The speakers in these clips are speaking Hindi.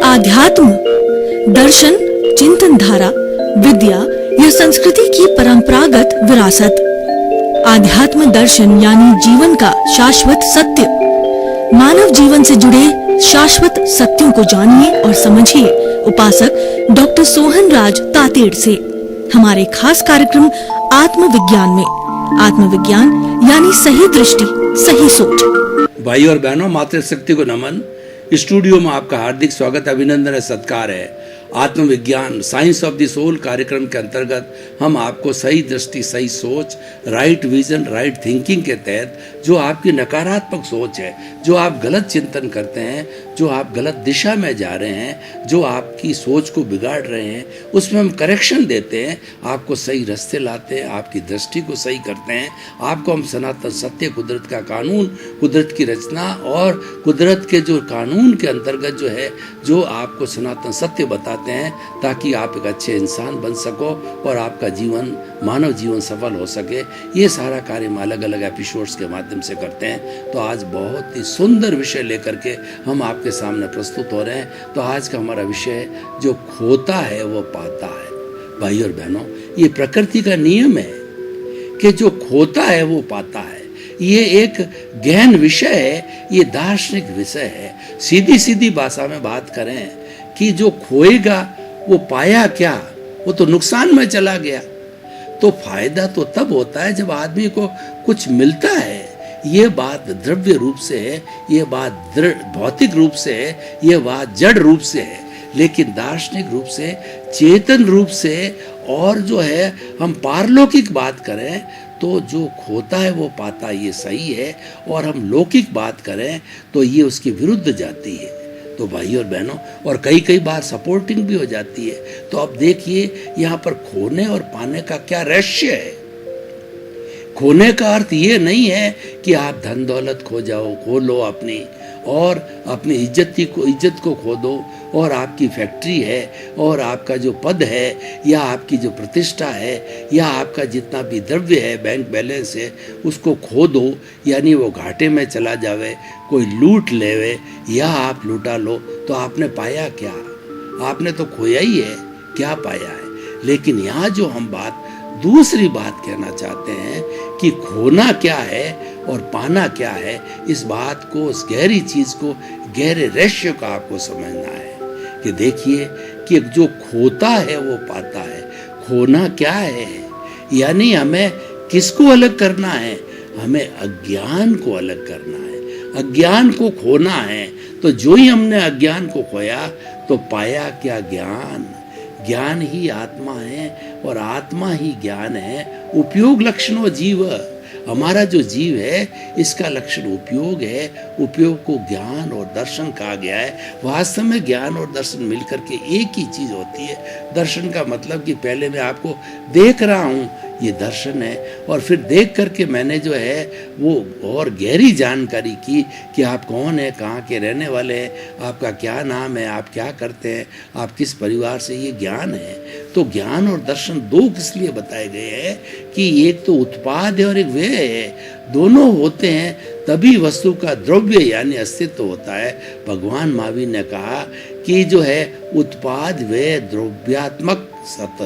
आध्यात्म, दर्शन, चिंतन धारा, विद्या या संस्कृति की परंपरागत विरासत। आध्यात्म दर्शन यानी जीवन का शाश्वत सत्य। मानव जीवन से जुड़े शाश्वत सत्यों को जानिए और समझिए उपासक डॉक्टर सोहन राज तातेड़ से हमारे खास कार्यक्रम आत्मविज्ञान में। आत्मविज्ञान यानी सही दृष्टि, सही सोच। भाई और बहनों, मातृशक्ति को नमन। स्टूडियो में आपका हार्दिक स्वागत, अभिनंदन है, सत्कार है। आत्मविज्ञान साइंस ऑफ द सोल कार्यक्रम के अंतर्गत हम आपको सही दृष्टि, सही सोच, राइट विजन, राइट थिंकिंग के तहत जो आपकी नकारात्मक सोच है, जो आप गलत चिंतन करते हैं, जो आप गलत दिशा में जा रहे हैं, जो आपकी सोच को बिगाड़ रहे हैं, उसमें हम करेक्शन देते हैं, आपको सही रास्ते लाते हैं, आपकी दृष्टि को सही करते हैं। आपको हम सनातन सत्य, कुदरत का कानून, कुदरत की रचना और कुदरत के जो कानून के अंतर्गत जो है, जो आपको सनातन सत्य बताते हैं, ताकि आप एक अच्छे इंसान बन सको और आपका जीवन, मानव जीवन सफल हो सके। ये सारा कार्य हम अलग अलग एपिसोड्स के माध्यम से करते हैं। तो आज बहुत ही सुंदर विषय लेकर के हम आपके सामने प्रस्तुत हो रहे हैं। तो आज का हमारा विषय है, जो खोता है वो पाता है। भाई और बहनों, ये प्रकृति का नियम है कि जो खोता है वो पाता है। ये एक गहन विषय है, ये दार्शनिक विषय है। सीधी सीधी भाषा में बात करें कि जो खोएगा वो पाया क्या, वो तो नुकसान में चला गया। तो फायदा तो तब होता है जब आदमी को कुछ मिलता है। ये बात द्रव्य रूप से है, ये बात भौतिक रूप से है, ये बात जड़ रूप से है। लेकिन दार्शनिक रूप से, चेतन रूप से, और जो है हम पारलौकिक बात करें तो जो खोता है वो पाता, ये सही है। और हम लौकिक बात करें तो ये उसके विरुद्ध जाती है। तो भाई और बहनों, और कई कई बार सपोर्टिंग भी हो जाती है। तो अब देखिए यहाँ पर खोने और पाने का क्या रहस्य है। खोने का अर्थ ये नहीं है कि आप धन दौलत खो लो अपनी, और अपनी इज्जत को खो दो, और आपकी फैक्ट्री है, और आपका जो पद है, या आपकी जो प्रतिष्ठा है, या आपका जितना भी द्रव्य है, बैंक बैलेंस है, उसको खो दो, यानी वो घाटे में चला जावे, कोई लूट लेवे, या आप लूटा लो। तो आपने पाया क्या? आपने तो खोया ही है, क्या पाया है? लेकिन यहाँ जो हम दूसरी बात कहना चाहते हैं कि खोना क्या है और पाना क्या है, इस बात को, उस गहरी चीज को, गहरे रहस्य को आपको समझना है। कि देखिए कि जो खोता है वो पाता है। खोना क्या है? यानी हमें किसको अलग करना है? हमें अज्ञान को अलग करना है, अज्ञान को खोना है। तो जो ही हमने अज्ञान को खोया तो पाया क्या? ज्ञान। ज्ञान ही आत्मा है और आत्मा ही ज्ञान है। उपयोग लक्षणों जीव, हमारा जो जीव है इसका लक्षण उपयोग है। उपयोग को ज्ञान और दर्शन कहा गया है। वास्तव में ज्ञान और दर्शन मिलकर के एक ही चीज होती है। दर्शन का मतलब कि पहले मैं आपको देख रहा हूँ, ये दर्शन है। और फिर देख करके मैंने जो है वो और गहरी जानकारी की कि आप कौन है, कहाँ के रहने वाले हैं, आपका क्या नाम है, आप क्या करते हैं, आप किस परिवार से, ये ज्ञान है। तो ज्ञान और दर्शन दो किस लिए बताए गए हैं कि एक तो उत्पाद है और एक व्यय है। दोनों होते हैं तभी वस्तु का द्रव्य यानी अस्तित्व होता है। भगवान महावीर ने कहा कि जो है उत्पाद व्यय द्रव्यात्मक सत।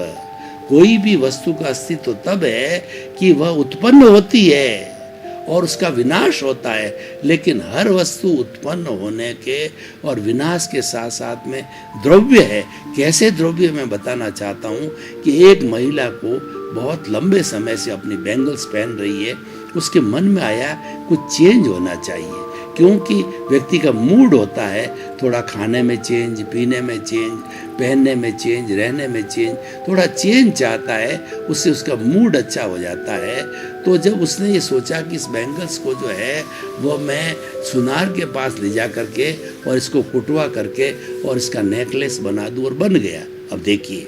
कोई भी वस्तु का अस्तित्व तब है कि वह उत्पन्न होती है और उसका विनाश होता है। लेकिन हर वस्तु उत्पन्न होने के और विनाश के साथ साथ में द्रव्य है। कैसे द्रव्य? मैं बताना चाहता हूँ कि एक महिला को बहुत लंबे समय से अपनी बैंगल्स पहन रही है, उसके मन में आया कुछ चेंज होना चाहिए। क्योंकि व्यक्ति का मूड होता है, थोड़ा खाने में चेंज, पीने में चेंज, पहनने में चेंज, रहने में चेंज, थोड़ा चेंज चाहता है, उससे उसका मूड अच्छा हो जाता है। तो जब उसने ये सोचा कि इस बैंगल्स को जो है वो मैं सुनार के पास ले जा करके और इसको कुटवा करके और इसका नेकलेस बना दूं, और बन गया। अब देखिए,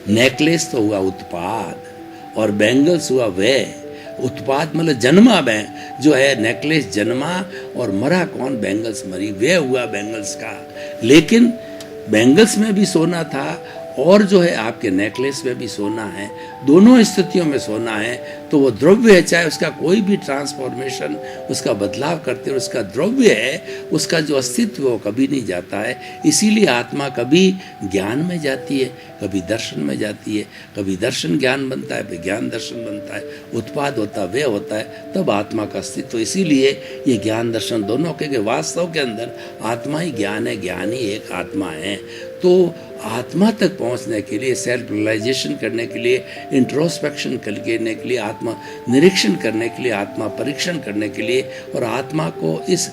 नेकलेस तो हुआ उत्पाद और बैंगल्स हुआ व्यय। उत्पाद मतलब जन्मा जो है नेकलेस जन्मा, और मरा कौन? बैंगल्स मरी। व्यय हुआ बैंगल्स का। लेकिन बैंगल्स में भी सोना था और जो है आपके नेकलेस में भी सोना है, दोनों स्थितियों में सोना है, तो वो द्रव्य है, चाहे उसका कोई भी ट्रांसफॉर्मेशन, उसका बदलाव करते हैं, उसका द्रव्य है, उसका जो अस्तित्व वो कभी नहीं जाता है। इसीलिए आत्मा कभी ज्ञान में जाती है, कभी दर्शन में जाती है, कभी दर्शन ज्ञान बनता है, फिर ज्ञान दर्शन बनता है, उत्पाद होता है, वे होता है, तब आत्मा का अस्तित्व। इसीलिए ये ज्ञान दर्शन दोनों के वास्तव के अंदर आत्मा ही ज्ञान है, ज्ञान ही एक आत्मा है। तो आत्मा तक पहुंचने के लिए, सेल्फ रियलाइजेशन करने के लिए, इंट्रोस्पेक्शन करने के लिए, आत्मा निरीक्षण करने के लिए, आत्मा परीक्षण करने के लिए और आत्मा को इस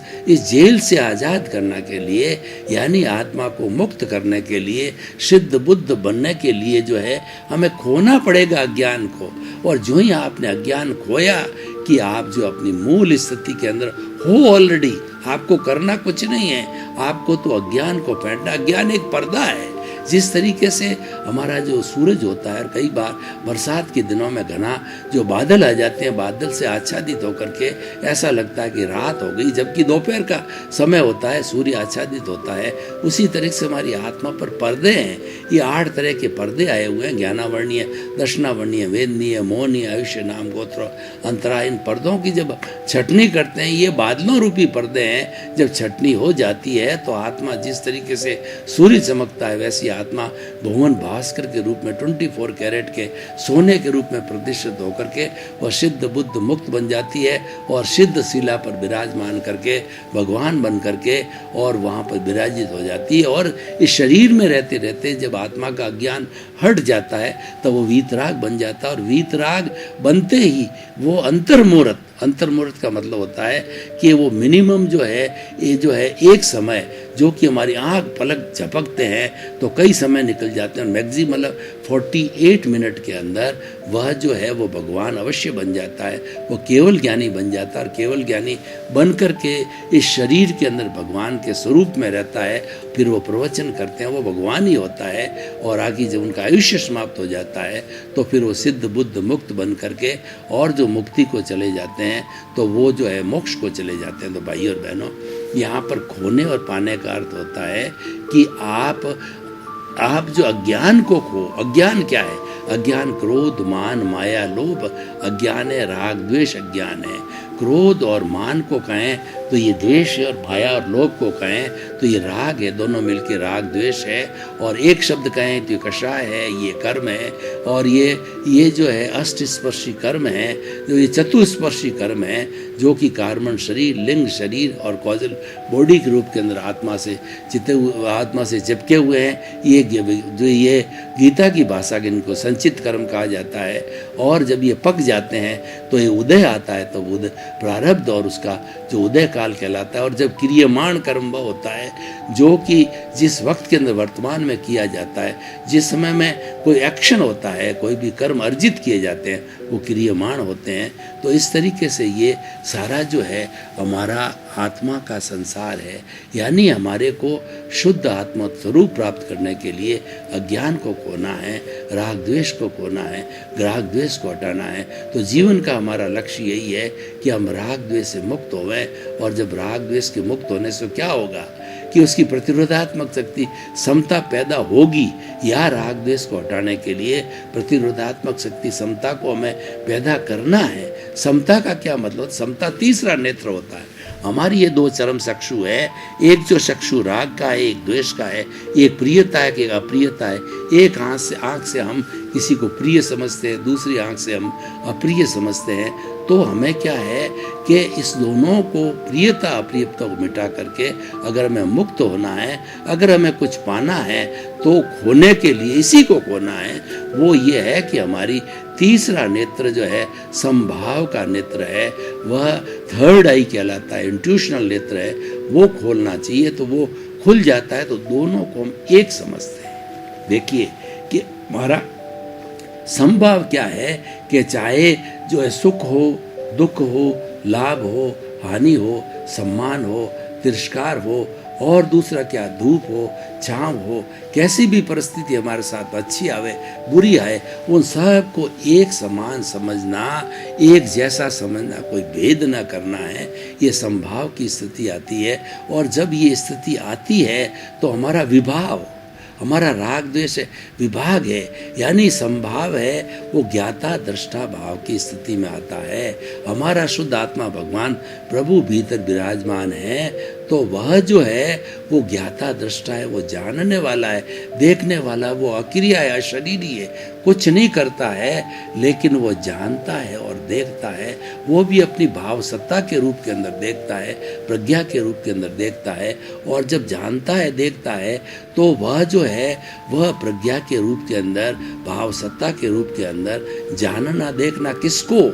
जेल से आज़ाद करने के लिए, यानी आत्मा को मुक्त करने के लिए, सिद्ध बुद्ध बनने के लिए जो है हमें खोना पड़ेगा अज्ञान को। और जो ही आपने अज्ञान खोया कि आप जो अपनी मूल स्थिति के अंदर हो ऑलरेडी, आपको करना कुछ नहीं है, आपको तो अज्ञान को फेंटना। अज्ञान एक पर्दा है। जिस तरीके से हमारा जो सूरज होता है, और कई बार बरसात के दिनों में घना जो बादल आ जाते हैं, बादल से आच्छादित होकर के ऐसा लगता है कि रात हो गई, जबकि दोपहर का समय होता है, सूर्य आच्छादित होता है। उसी तरह से हमारी आत्मा पर पर्दे हैं। ये 8 तरह के पर्दे आए हुए हैं, ज्ञानावर्णीय, दर्शनावर्णीय, वेदनीय, मोहनीय, आयुष्य, नाम, गोत्र, अंतरा। इन पर्दों की जब छटनी करते हैं, ये बादलों रूपी पर्दे हैं, जब छटनी हो जाती है तो आत्मा जिस तरीके से सूर्य चमकता है, वैसी आत्मा भुवन भास्कर के रूप में 24 कैरेट के सोने के रूप में प्रतिष्ठित होकर के वह सिद्ध बुद्ध मुक्त बन जाती है और सिद्ध शिला पर विराजमान करके भगवान बन करके और वहाँ पर विराजित हो जाती है। और इस शरीर में रहते रहते जब आत्मा का अज्ञान हट जाता है तब वो वीतराग बन जाता है। और वीतराग बनते ही वो अंतर्मुहूर्त का मतलब होता है कि वो मिनिमम जो है, ये जो है एक समय जो कि हमारी आँख पलक झपकते हैं तो कई समय निकल जाते हैं, मैक्सिमम मतलब 48 मिनट के अंदर वह जो है वो भगवान अवश्य बन जाता है, वो केवल ज्ञानी बन जाता है। और केवल ज्ञानी बन कर के इस शरीर के अंदर भगवान के स्वरूप में रहता है। फिर वो प्रवचन करते हैं, वो भगवान ही होता है। और आगे जब उनका आयुष्य समाप्त हो जाता है तो फिर वो सिद्ध बुद्ध मुक्त बन करके और जो मुक्ति को चले जाते हैं तो वो जो है मोक्ष को चले जाते हैं। तो भाई और बहनों, यहाँ पर खोने और पाने का अर्थ होता है कि आप जो अज्ञान को खो। अज्ञान क्या है? अज्ञान क्रोध, मान, माया, लोभ अज्ञान है। राग द्वेष अज्ञान है। क्रोध और मान को कहें तो ये द्वेष है, और माया और लोभ को कहें तो ये राग है। दोनों मिलके राग द्वेष है। और एक शब्द कहें तो ये कषाय है, ये कर्म है। और ये जो है अष्टस्पर्शी कर्म है, जो ये चतुस्पर्शी कर्म है, जो कि कार्बन शरीर, लिंग शरीर और कॉजल बॉडी के रूप के अंदर आत्मा से चिपके हुए हैं। ये गीता की भाषा के इनको संचित कर्म कहा जाता है। और जब ये पक जाते हैं तो ये उदय आता है, तो उदय प्रारब्ध और उसका जो उदय काल कहलाता है। और जब क्रियमाण कर्म वह होता है जो कि जिस वक्त के अंदर वर्तमान में किया जाता है, जिस समय में कोई एक्शन होता है, कोई भी कर्म अर्जित किए जाते हैं, वो क्रियमाण होते हैं। तो इस तरीके से ये सारा जो है हमारा आत्मा का संसार है। यानी हमारे को शुद्ध आत्मा स्वरूप प्राप्त करने के लिए अज्ञान को खोना है, राग द्वेष को खोना है, राग द्वेष को हटाना है। तो जीवन का हमारा लक्ष्य यही है कि हम राग द्वेष से मुक्त होवें। और जब राग द्वेष के मुक्त होने से क्या होगा कि उसकी प्रतिरोधात्मक शक्ति समता पैदा होगी। या राग द्वेष को हटाने के लिए प्रतिरोधात्मक शक्ति समता को हमें पैदा करना है। समता का क्या मतलब? समता तीसरा नेत्र होता है। हमारी ये 2 चरम चक्षु है, एक जो चक्षु राग का है, एक द्वेष का है, एक प्रियता है, एक अप्रियता है। एक आँख से हम किसी को प्रिय समझते हैं, दूसरी आँख से हम अप्रिय समझते हैं। तो हमें क्या है कि इस दोनों को, प्रियता अप्रियता को मिटा करके अगर हमें मुक्त होना है, अगर हमें कुछ पाना है तो खोने के लिए इसी को खोना है। वो ये है कि हमारी तीसरा नेत्र जो है संभाव का नेत्र है, वह थर्ड आई कहलाता है, इंट्यूशनल नेत्र है, वो खोलना चाहिए। तो वो खुल जाता है तो दोनों को हम एक समझते हैं। देखिए कि हमारा संभाव क्या है कि चाहे जो है सुख हो, दुख हो, लाभ हो, हानि हो, सम्मान हो, तिरस्कार हो, और दूसरा क्या, धूप हो, छाँव हो, कैसी भी परिस्थिति हमारे साथ अच्छी आवे बुरी आए, उन सब को एक समान समझना, एक जैसा समझना, कोई भेद ना करना है। ये संभाव की स्थिति आती है। और जब ये स्थिति आती है तो हमारा विभाव, हमारा राग द्वेष विभाग है, यानी संभाव है, वो ज्ञाता दृष्टा भाव की स्थिति में आता है। हमारा शुद्ध आत्मा भगवान प्रभु भीतर विराजमान है, तो वह जो है वो ज्ञाता दृष्टा है, वो जानने वाला है, देखने वाला, वो अक्रिया है, अशरीरी है, कुछ नहीं करता है, लेकिन वो जानता है और देखता है। वो भी अपनी भाव सत्ता के रूप के अंदर देखता है, प्रज्ञा के रूप के अंदर देखता है। और जब जानता है, देखता है, तो वह जो है वह प्रज्ञा के रूप के अंदर, भाव सत्ता के रूप के अंदर जानना देखना किसको?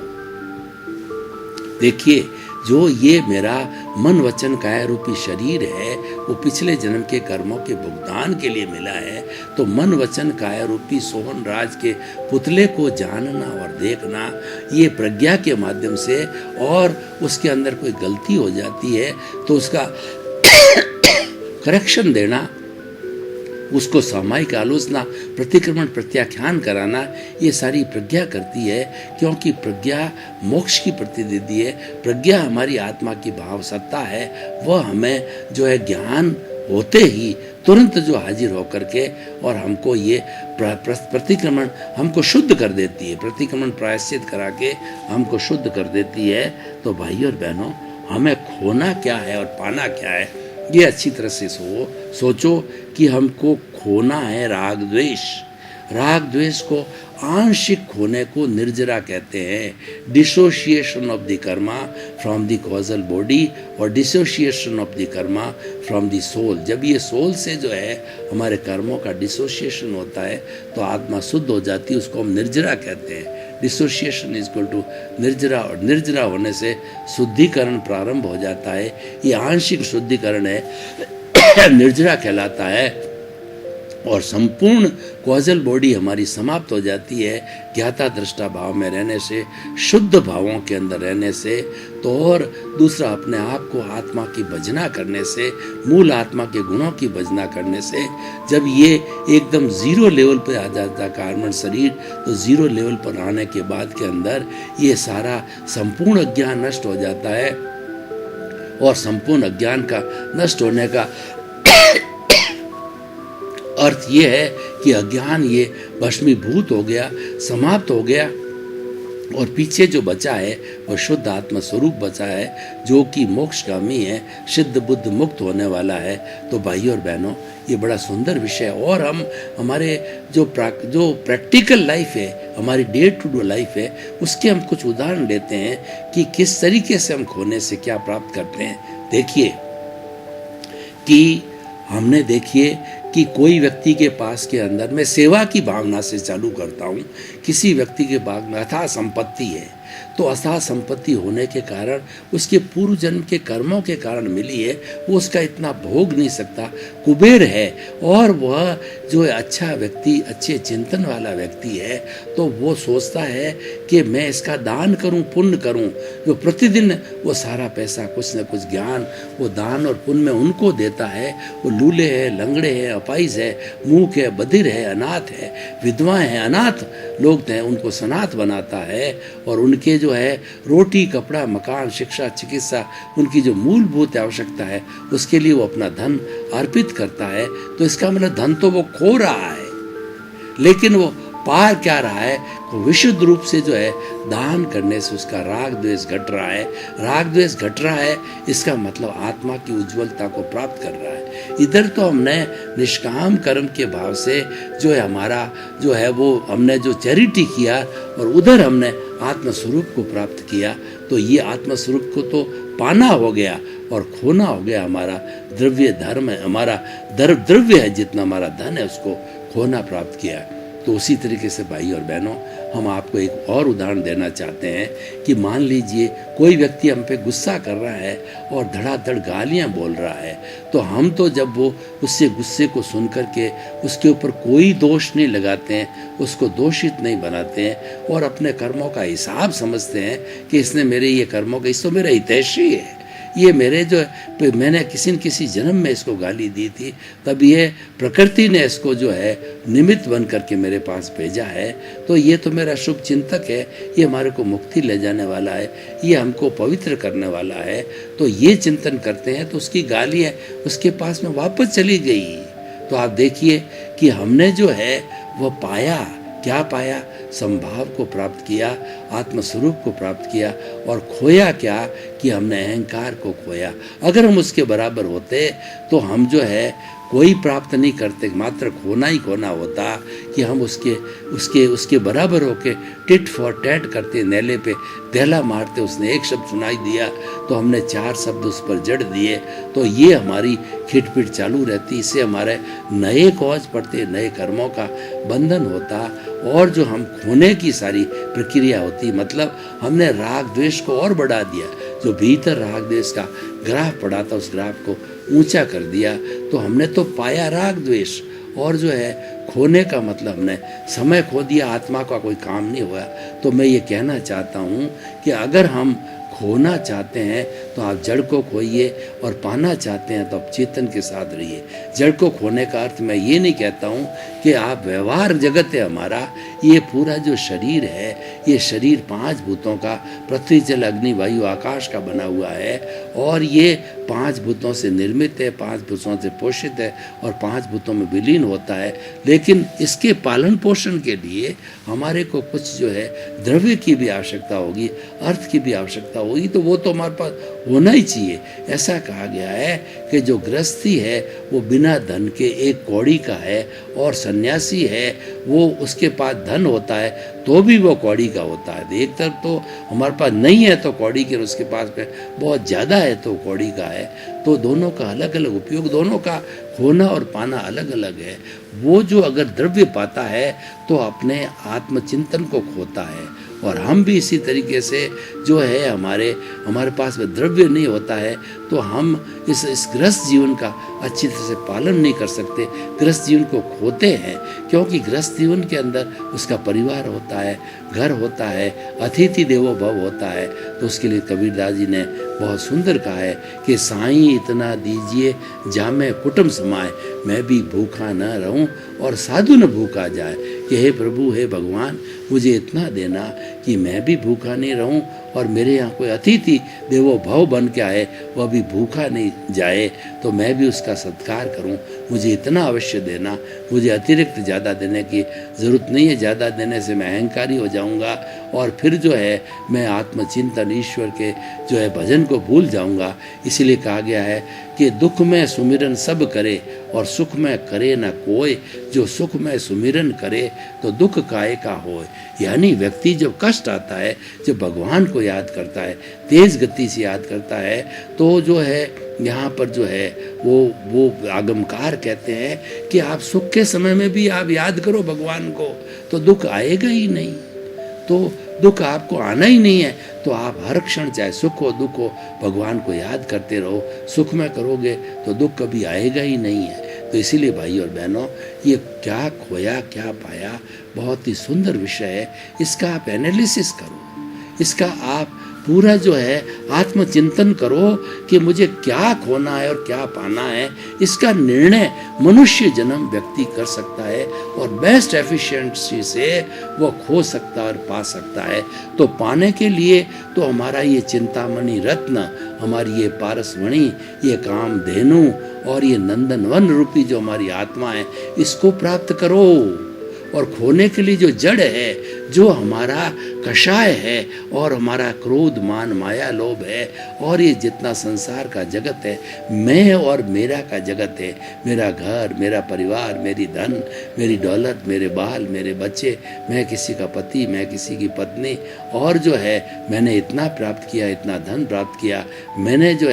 देखिए, जो ये मेरा मन वचन काया रूपी शरीर है, वो पिछले जन्म के कर्मों के भुगतान के लिए मिला है। तो मन वचन काया रूपी सोहन राज के पुतले को जानना और देखना, ये प्रज्ञा के माध्यम से, और उसके अंदर कोई गलती हो जाती है तो उसका करेक्शन देना, उसको सामायिक आलोचना, प्रतिक्रमण, प्रत्याख्यान कराना, ये सारी प्रज्ञा करती है। क्योंकि प्रज्ञा मोक्ष की प्रतिनिधि है, प्रज्ञा हमारी आत्मा की भाव सत्ता है। वह हमें जो है ज्ञान होते ही तुरंत जो हाजिर होकर के और हमको ये प्रतिक्रमण हमको शुद्ध कर देती है, प्रतिक्रमण प्रायश्चित करा के हमको शुद्ध कर देती है। तो भाई और बहनों, हमें खोना क्या है और पाना क्या है, ये अच्छी तरह से सोचो कि हमको खोना है राग द्वेष। राग द्वेष को आंशिक खोने को निर्जरा कहते हैं, dissociation of the karma from the causal body और dissociation of the karma from the soul. जब ये सोल से जो है हमारे कर्मों का डिसोशिएशन होता है तो आत्मा शुद्ध हो जाती है, उसको हम निर्जरा कहते हैं। डिसोशिएशन इज इक्वल टू निर्जरा, और निर्जरा होने से शुद्धिकरण प्रारंभ हो जाता है। ये आंशिक शुद्धिकरण है, निर्जरा कहलाता है। और संपूर्ण कॉजल बॉडी हमारी समाप्त हो जाती है ज्ञाता दृष्टा भाव में रहने से, शुद्ध भावों के अंदर रहने से। तो और दूसरा, अपने आप को आत्मा की भजना करने से, मूल आत्मा के गुणों की भजना करने से। जब ये एकदम जीरो लेवल पे आ जाता है कार्बन शरीर, तो जीरो लेवल पर आने के बाद के अंदर ये सारा संपूर्ण अज्ञान नष्ट हो जाता है। और संपूर्ण अज्ञान का नष्ट होने का अर्थ ये है कि अज्ञान ये भस्मीभूत हो गया, समाप्त हो गया, और पीछे जो बचा है वह शुद्ध आत्मा स्वरूप बचा है, जो कि मोक्षगामी है, सिद्ध बुद्ध मुक्त होने वाला है। तो भाइयों और बहनों, ये बड़ा सुंदर विषय है। और हम हमारे जो प्रैक्टिकल लाइफ है, हमारी डे टू डे लाइफ है, उसके हम कुछ उदाहरण लेते हैं कि किस तरीके से हम खोने से क्या प्राप्त करते हैं। देखिए कि कोई व्यक्ति के पास के अंदर, मैं सेवा की भावना से चालू करता हूँ, किसी व्यक्ति के पास में अथाह संपत्ति है, तो अथाह संपत्ति होने के कारण, उसके पूर्व जन्म के कर्मों के कारण मिली है, वो उसका इतना भोग नहीं सकता, कुबेर है। और वह जो अच्छा व्यक्ति, अच्छे चिंतन वाला व्यक्ति है, तो वो सोचता है कि मैं इसका दान करूं, पुण्य करूं। जो प्रतिदिन वो सारा पैसा, कुछ न कुछ ज्ञान वो दान और पुण्य में उनको देता है। वो लूले है, लंगड़े है, अपाइज है, मूक है, बधिर है, अनाथ है, विधवाएं हैं, अनाथ लोग हैं, उनको सनाथ बनाता है। और उनके जो है रोटी, कपड़ा, मकान, शिक्षा, चिकित्सा, उनकी जो मूलभूत आवश्यकता है, उसके लिए वो अपना धन अर्पित करता है। तो इसका मतलब धन तो वो खो रहा है, लेकिन वो पार क्या रहा है, वो विशुद्ध रूप से जो है दान करने से उसका राग द्वेष घट रहा है। राग द्वेष घट रहा है, इसका मतलब आत्मा की उज्ज्वलता को प्राप्त कर रहा है। इधर तो हमने निष्काम कर्म के भाव से जो है हमारा जो है वो हमने जो चैरिटी किया, और उधर हमने आत्मस्वरूप को प्राप्त किया। तो ये आत्मस्वरूप को तो पाना हो गया और खोना हो गया हमारा द्रव्य धर्म है, हमारा द्रव्य है, जितना हमारा धन है उसको खोना प्राप्त किया। तो उसी तरीके से भाई और बहनों, हम आपको एक और उदाहरण देना चाहते हैं कि मान लीजिए कोई व्यक्ति हम पे गुस्सा कर रहा है और धड़ाधड़ गालियां बोल रहा है, तो हम तो जब वो उससे गुस्से को सुन करके उसके ऊपर कोई दोष नहीं लगाते हैं, उसको दोषित नहीं बनाते हैं, और अपने कर्मों का हिसाब समझते हैं कि इसने मेरे ये कर्मों का, इस तो मेरा हितैषी है, ये मेरे जो मैंने किसी न किसी जन्म में इसको गाली दी थी, तब ये प्रकृति ने इसको जो है निमित्त बन करके मेरे पास भेजा है। तो ये तो मेरा शुभ चिंतक है, ये हमारे को मुक्ति ले जाने वाला है, ये हमको पवित्र करने वाला है। तो ये चिंतन करते हैं, तो उसकी गालियाँ उसके पास में वापस चली गई। तो आप देखिए कि हमने जो है वह पाया, क्या पाया? संभाव को प्राप्त किया, आत्मस्वरूप को प्राप्त किया, और खोया क्या कि हमने अहंकार को खोया। अगर हम उसके बराबर होते तो हम जो है कोई प्राप्त नहीं करते, मात्र खोना ही खोना होता कि हम उसके बराबर होके टिट फॉर टैट करते, नेले पे दहला मारते। उसने एक शब्द सुनाई दिया तो हमने 4 शब्द उस पर जड़ दिए, तो ये हमारी खिटपिट चालू रहती। इससे हमारे नए कॉज पड़ते, नए कर्मों का बंधन होता, और जो हम खोने की सारी प्रक्रिया होती, मतलब हमने राग द्वेष को और बढ़ा दिया। जो भीतर राग द्वेष का ग्राफ पड़ा था, उस ग्राफ को ऊंचा कर दिया, तो हमने तो पाया राग द्वेष। और जो है खोने का मतलब हमने समय खो दिया, आत्मा का कोई काम नहीं हुआ। तो मैं ये कहना चाहता हूँ कि अगर हम खोना चाहते हैं तो आप जड़ को खोइए, और पाना चाहते हैं तो आप चेतन के साथ रहिए। जड़ को खोने का अर्थ मैं ये नहीं कहता हूँ कि आप व्यवहार जगत है हमारा, ये पूरा जो शरीर है, ये शरीर 5 भूतों का, पृथ्वी जल अग्नि वायु आकाश का बना हुआ है, और ये 5 भूतों से निर्मित है, 5 भूतों से पोषित है, और 5 भूतों में विलीन होता है। लेकिन इसके पालन पोषण के लिए हमारे को कुछ जो है द्रव्य की भी आवश्यकता होगी, अर्थ की भी आवश्यकता होगी, तो वो तो हमारे पास होना ही चाहिए। ऐसा कहा गया है कि जो गृहस्थी है वो बिना धन के एक कौड़ी का है, और सन्यासी है वो उसके पास धन होता है तो भी वो कौड़ी का होता है। एक तरफ तो हमारे पास नहीं है तो कौड़ी के, उसके पास में बहुत ज़्यादा है तो कौड़ी का है। तो दोनों का अलग अलग उपयोग, दोनों का खोना और पाना अलग अलग है। वो जो अगर द्रव्य पाता है तो अपने आत्मचिंतन को खोता है, और हम भी इसी तरीके से जो है हमारे पास में द्रव्य नहीं होता है तो हम इस गृहस्थ जीवन का अच्छी तरह से पालन नहीं कर सकते, गृहस्थ जीवन को खोते हैं। क्योंकि गृहस्थ जीवन के अंदर उसका परिवार होता है, घर होता है, अतिथि देवो भव होता है। तो उसके लिए कबीरदास जी ने बहुत सुंदर कहा है कि साईं इतना दीजिए जामे कुटुंब समाए, मैं भी भूखा न रहूं और साधु न भूखा जाए। कि हे प्रभु, हे भगवान, मुझे इतना देना कि मैं भी भूखा नहीं रहूं और मेरे यहाँ कोई अतिथि देवो भव बन के आए, वह भी भूखा नहीं जाए, तो मैं भी उसका सत्कार करूं। मुझे इतना अवश्य देना, मुझे अतिरिक्त ज़्यादा देने की ज़रूरत नहीं है। ज़्यादा देने से मैं अहंकारी हो जाऊंगा, और फिर जो है मैं आत्मचिंतन ईश्वर के जो है भजन को भूल जाऊंगा। इसीलिए कहा गया है कि दुख में सुमिरन सब करे और सुख में करे न कोय, जो सुख में सुमिरन करे तो दुख काहे का होय। यानी व्यक्ति जब कष्ट आता है, जब भगवान को याद करता है, तेज गति से याद करता है, तो जो है यहाँ पर जो है वो आगमकार कहते हैं कि आप सुख के समय में भी आप याद करो भगवान को, तो दुख आएगा ही नहीं। तो दुख आपको आना ही नहीं है, तो आप हर क्षण चाहे सुख हो दुख हो भगवान को याद करते रहो। सुख में करोगे तो दुख कभी आएगा ही नहीं है। तो इसीलिए भाई और बहनों, ये क्या खोया क्या पाया, बहुत ही सुंदर विषय है। इसका आप एनालिसिस करो, इसका आप पूरा जो है आत्मचिंतन करो कि मुझे क्या खोना है और क्या पाना है। इसका निर्णय मनुष्य जन्म व्यक्ति कर सकता है, और बेस्ट एफिशिएंसी से वो खो सकता है और पा सकता है। तो पाने के लिए तो हमारा ये चिंतामणि रत्न, हमारी ये पारसमणि, ये कामधेनु और ये नंदनवन रूपी जो हमारी आत्मा है, इसको प्राप्त करो। और खोने के लिए जो जड़ है, जो हमारा कषाय है और हमारा क्रोध मान माया लोभ है, और ये जितना संसार का जगत है, मैं और मेरा का जगत है, मेरा घर, मेरा परिवार, मेरी धन, मेरी दौलत, मेरे बाल, मेरे बच्चे, मैं किसी का पति, मैं किसी की पत्नी, और जो है मैंने इतना प्राप्त किया, इतना धन प्राप्त किया, मैंने जो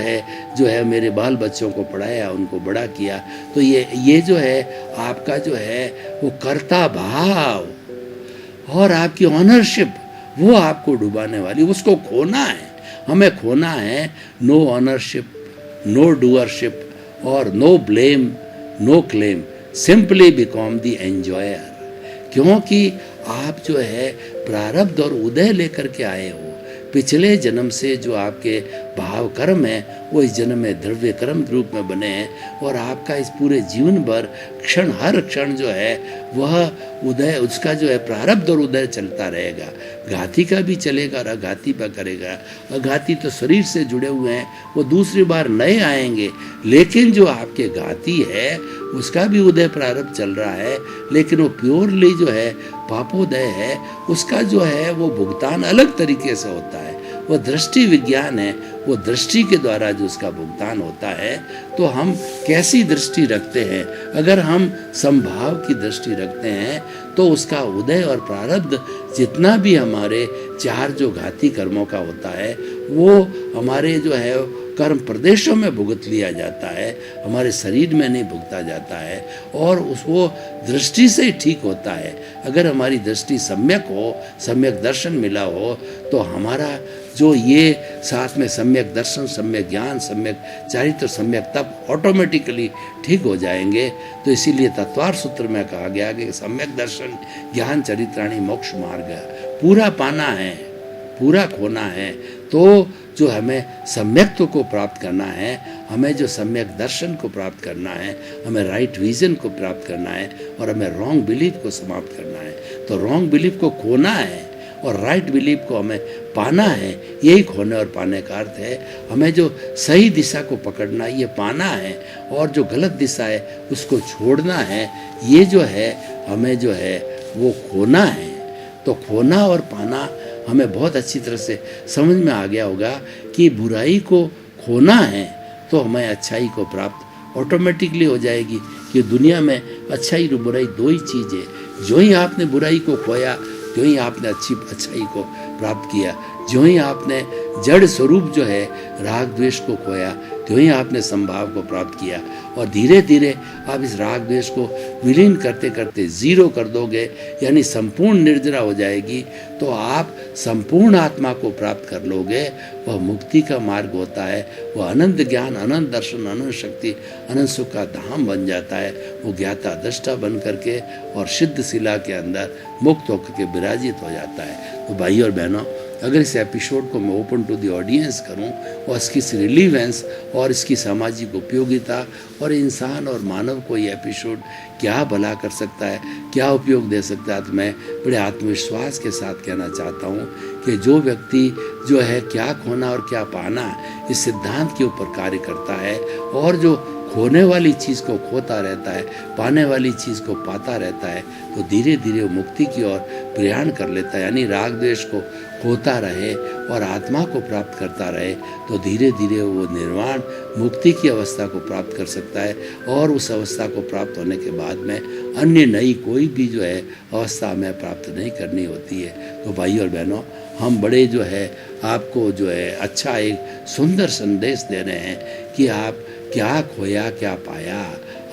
है मेरे बाल बच्चों को पढ़ाया, उनको बड़ा किया। तो ये जो है आपका जो है वो कर्ता भाव और आपकी ऑनरशिप, वो आपको डुबाने वाली, उसको खोना है। हमें खोना है नो ऑनरशिप, नो डूअरशिप और no blame, no claim, simply become the enjoyer. क्योंकि आप जो है प्रारब्ध और उदय लेकर के आए हो। पिछले जन्म से जो आपके भाव कर्म है वो इस जन्म में द्रव्य कर्म रूप में बने हैं और आपका इस पूरे जीवन भर क्षण हर क्षण जो है वह उदय, उसका जो है प्रारब्ध और उदय चलता रहेगा। घाती का भी चलेगा और अघाती पर करेगा। अघाती तो शरीर से जुड़े हुए हैं, वो दूसरी बार नए आएंगे, लेकिन जो आपके घाती है उसका भी उदय प्रारब्ध चल रहा है, लेकिन वो प्योरली जो है पापोदय है, उसका जो है वो भुगतान अलग तरीके से होता है। वो दृष्टि विज्ञान है, वो दृष्टि के द्वारा जो उसका भुगतान होता है। तो हम कैसी दृष्टि रखते हैं? अगर हम संभाव की दृष्टि रखते हैं तो उसका उदय और प्रारब्ध जितना भी हमारे चार जो घाती कर्मों का होता है वो हमारे जो है कर्म प्रदेशों में भुगत लिया जाता है, हमारे शरीर में नहीं भुगता जाता है और वो दृष्टि से ही ठीक होता है। अगर हमारी दृष्टि सम्यक हो, सम्यक दर्शन मिला हो, तो हमारा जो ये साथ में सम्यक दर्शन, सम्यक ज्ञान, सम्यक चारित्र, सम्यक तप ऑटोमेटिकली ठीक हो जाएंगे। तो इसीलिए तत्वार सूत्र में कहा गया कि सम्यक दर्शन ज्ञान चरित्राणि मोक्ष मार्ग पूरा पाना है, पूरा खोना है। तो जो हमें सम्यक्त्व को प्राप्त करना है, हमें जो सम्यक दर्शन को प्राप्त करना है, हमें राइट विजन को प्राप्त करना है और हमें रॉन्ग बिलीफ को समाप्त करना है। तो रॉन्ग बिलीफ को खोना है और राइट बिलीफ को हमें पाना है। यही खोने और पाने का अर्थ है। हमें जो सही दिशा को पकड़ना है, ये पाना है, और जो गलत दिशा है उसको छोड़ना है। ये जो है हमें जो है वो खोना है। तो खोना और पाना हमें बहुत अच्छी तरह से समझ में आ गया होगा कि बुराई को खोना है तो हमें अच्छाई को प्राप्त ऑटोमेटिकली हो जाएगी। कि दुनिया में अच्छाई और बुराई दो ही चीज़ है। जो ही आपने बुराई को खोया, जो ही आपने अच्छाई को प्राप्त किया, जो ही आपने जड़ स्वरूप जो है राग द्वेष को खोया, तो ही आपने संभाव को प्राप्त किया। और धीरे धीरे आप इस राग द्वेष को विलीन करते करते जीरो कर दोगे, यानी संपूर्ण निर्जरा हो जाएगी। तो आप संपूर्ण आत्मा को प्राप्त कर लोगे। वह मुक्ति का मार्ग होता है। वह अनंत ज्ञान, अनंत दर्शन, अनंत शक्ति, अनंत सुख का धाम बन जाता है। वो ज्ञाता दृष्टा बन करके और सिद्ध शिला के अंदर मुक्त होकर के विराजित हो जाता है। तो भाई और बहनों, अगर इस एपिसोड को मैं ओपन टू द ऑडियंस करूं और इसकी रिलीवेंस और इसकी सामाजिक उपयोगिता और इंसान और मानव को ये एपिसोड क्या भला कर सकता है, क्या उपयोग दे सकता है, तो मैं बड़े आत्मविश्वास के साथ कहना चाहता हूं कि जो व्यक्ति जो है क्या खोना और क्या पाना, इस सिद्धांत के ऊपर कार्य करता है और जो खोने वाली चीज़ को खोता रहता है, पाने वाली चीज़ को पाता रहता है, तो धीरे धीरे वो मुक्ति की ओर प्रयाण कर लेता है। यानी राग द्वेष को खोता रहे और आत्मा को प्राप्त करता रहे, तो धीरे धीरे वो निर्वाण मुक्ति की अवस्था को प्राप्त कर सकता है। और उस अवस्था को प्राप्त होने के बाद में अन्य नई कोई भी जो है अवस्था हमें प्राप्त नहीं करनी होती है। तो भाई और बहनों, हम बड़े जो है आपको जो है अच्छा एक सुंदर संदेश दे रहे हैं कि आप क्या खोया क्या पाया।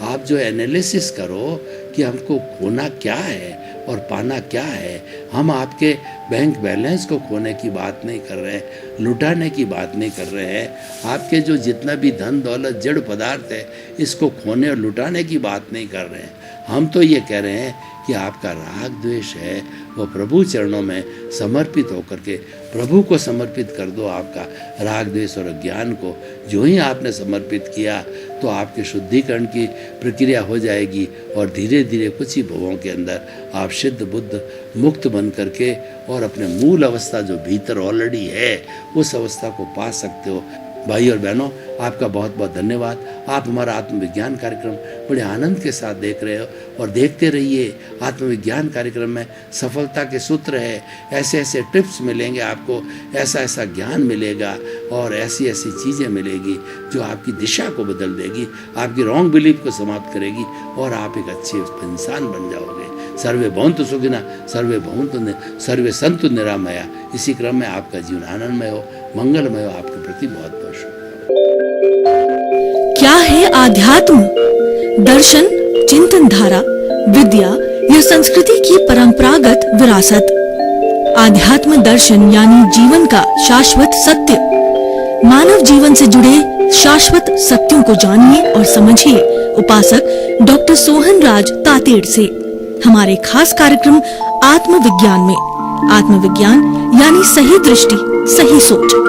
आप जो एनालिसिस करो कि हमको खोना क्या है और पाना क्या है। हम आपके बैंक बैलेंस को खोने की बात नहीं कर रहे हैं, लुटाने की बात नहीं कर रहे हैं। आपके जो जितना भी धन दौलत जड़ पदार्थ है, इसको खोने और लुटाने की बात नहीं कर रहे हैं। हम तो ये कह रहे हैं कि आपका राग द्वेष है वो प्रभु चरणों में समर्पित होकर के प्रभु को समर्पित कर दो। आपका राग द्वेष और अज्ञान को जो ही आपने समर्पित किया, तो आपके शुद्धिकरण की प्रक्रिया हो जाएगी और धीरे धीरे कुछ ही भवों के अंदर आप सिद्ध बुद्ध मुक्त बन करके और अपने मूल अवस्था जो भीतर ऑलरेडी है उस अवस्था को पा सकते हो। भाई और बहनों, आपका बहुत बहुत धन्यवाद। आप हमारा आत्मविज्ञान कार्यक्रम बड़े आनंद के साथ देख रहे हो और देखते रहिए। आत्मविज्ञान कार्यक्रम में सफलता के सूत्र है, ऐसे ऐसे टिप्स मिलेंगे आपको, ऐसा ऐसा ज्ञान मिलेगा और ऐसी ऐसी चीज़ें मिलेगी जो आपकी दिशा को बदल देगी, आपकी रॉन्ग बिलीफ को समाप्त करेगी और आप एक अच्छे इंसान बन जाओगे। सर्वे भवन्तु सुखिनः, सर्वे भवन्तु सर्वे सन्तु निरामया। इसी क्रम में आपका जीवन आनंदमय हो, मंगलमय हो। आपके प्रति बहुत बहुत क्या है आध्यात्म? दर्शन, चिंतन धारा, विद्या या संस्कृति की परंपरागत विरासत। आध्यात्म दर्शन यानी जीवन का शाश्वत सत्य। मानव जीवन से जुड़े शाश्वत सत्यों को जानिए और समझिए उपासक डॉक्टर सोहन राज तातेड़ से हमारे खास कार्यक्रम आत्मविज्ञान में। आत्मविज्ञान यानी सही दृष्टि, सही सोच।